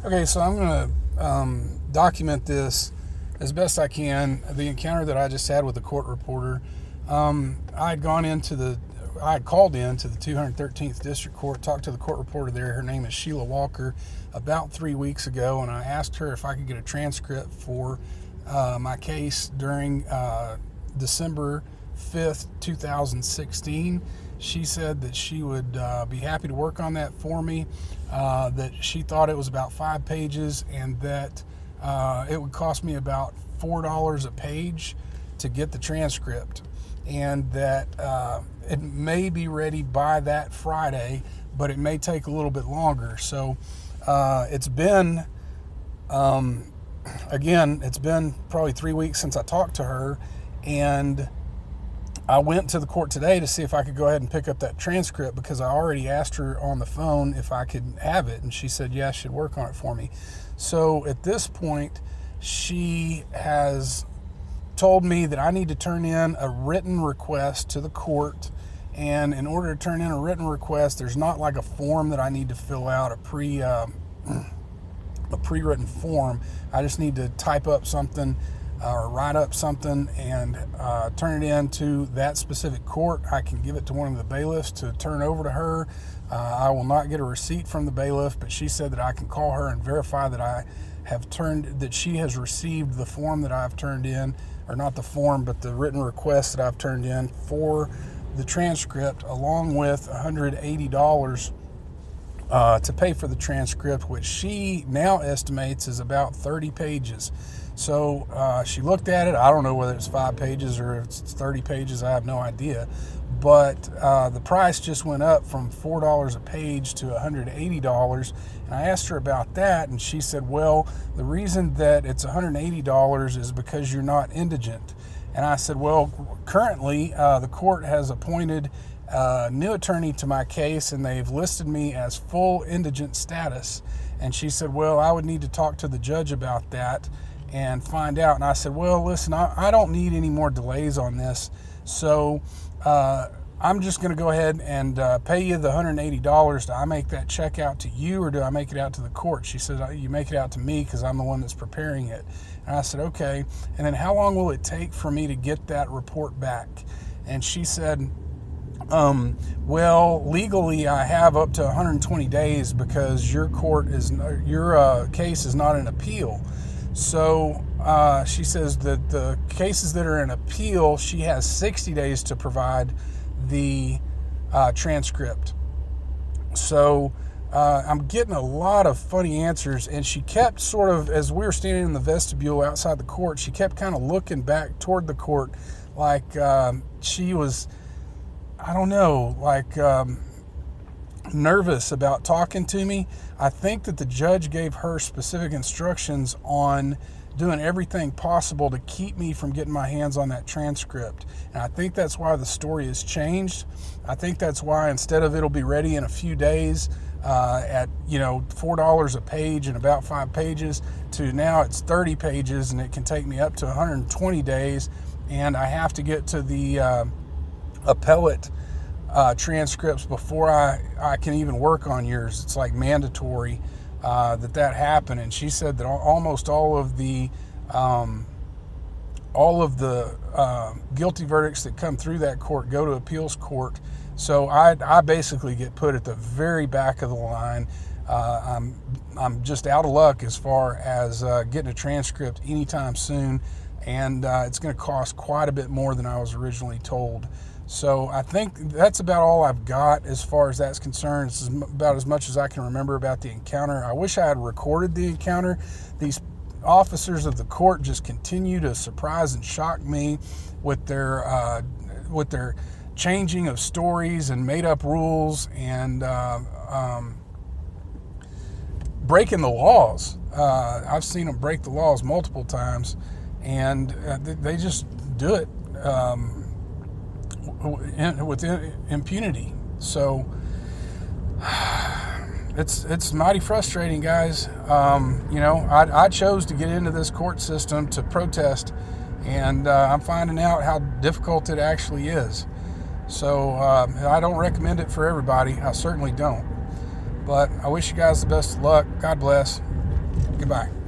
Okay, so I'm going to document this as best I can. The encounter that I just had with the court reporter. I had called into the 213th District Court, talked to the court reporter there. Her name is Sheila Walker, about 3 weeks ago, and I asked her if I could get a transcript for my case during December 5th, 2016. She said that she would be happy to work on that for me, that she thought it was about 5 pages, and that it would cost me about $4 a page to get the transcript, and that it may be ready by that Friday, but it may take a little bit longer. So it's been, it's been probably 3 weeks since I talked to her, and I went to the court today to see if I could go ahead and pick up that transcript, because I already asked her on the phone if I could have it, and she said, yeah, she'd work on it for me. So at this point, she has told me that I need to turn in a written request to the court. And in order to turn in a written request, there's not like a form that I need to fill out, a pre-written form. I just need to type up something or write up something and turn it in to that specific court. I can give it to one of the bailiffs to turn over to her. I will not get a receipt from the bailiff, but she said that I can call her and verify that she has received the form that I've turned in, or not the form, but the written request that I've turned in for the transcript, along with $180 to pay for the transcript, which she now estimates is about 30 pages. So she looked at it. I don't know whether it's 5 pages or it's 30 pages. I have no idea. But the price just went up from $4 a page to $180. And I asked her about that, and she said, well, the reason that it's $180 is because you're not indigent. And I said, well, currently the court has appointed a new attorney to my case, and they've listed me as full indigent status. And she said, well, I would need to talk to the judge about that and find out. And I said, well, listen, I don't need any more delays on this. So I'm just going to go ahead and pay you the $180. Do I make that check out to you, or do I make it out to the court? She said, you make it out to me because I'm the one that's preparing it. And I said, okay. And then how long will it take for me to get that report back? And she said, well, legally I have up to 120 days because your case is not an appeal. So she says that the cases that are in appeal, she has 60 days to provide the transcript. So I'm getting a lot of funny answers, and she kept sort of, as we were standing in the vestibule outside the court, she kept kind of looking back toward the court like she was, I don't know, like nervous about talking to me. I think that the judge gave her specific instructions on doing everything possible to keep me from getting my hands on that transcript. And I think that's why the story has changed. I think that's why, instead of it'll be ready in a few days at $4 a page and about 5 pages, to now it's 30 pages and it can take me up to 120 days, and I have to get to the appellate transcripts before I can even work on yours. It's like mandatory that happen. And she said that almost all of the guilty verdicts that come through that court go to appeals court. So I basically get put at the very back of the line. I'm just out of luck as far as getting a transcript anytime soon, and it's going to cost quite a bit more than I was originally told. So I think that's about all I've got as far as that's concerned. It's about as much as I can remember about the encounter. I wish I had recorded the encounter. These officers of the court just continue to surprise and shock me with their changing of stories and made up rules and breaking the laws. I've seen them break the laws multiple times, and they just do it with impunity. So it's mighty frustrating, guys. I chose to get into this court system to protest, and I'm finding out how difficult it actually is. So I don't recommend it for everybody. I certainly don't. But I wish you guys the best of luck. God bless. Goodbye.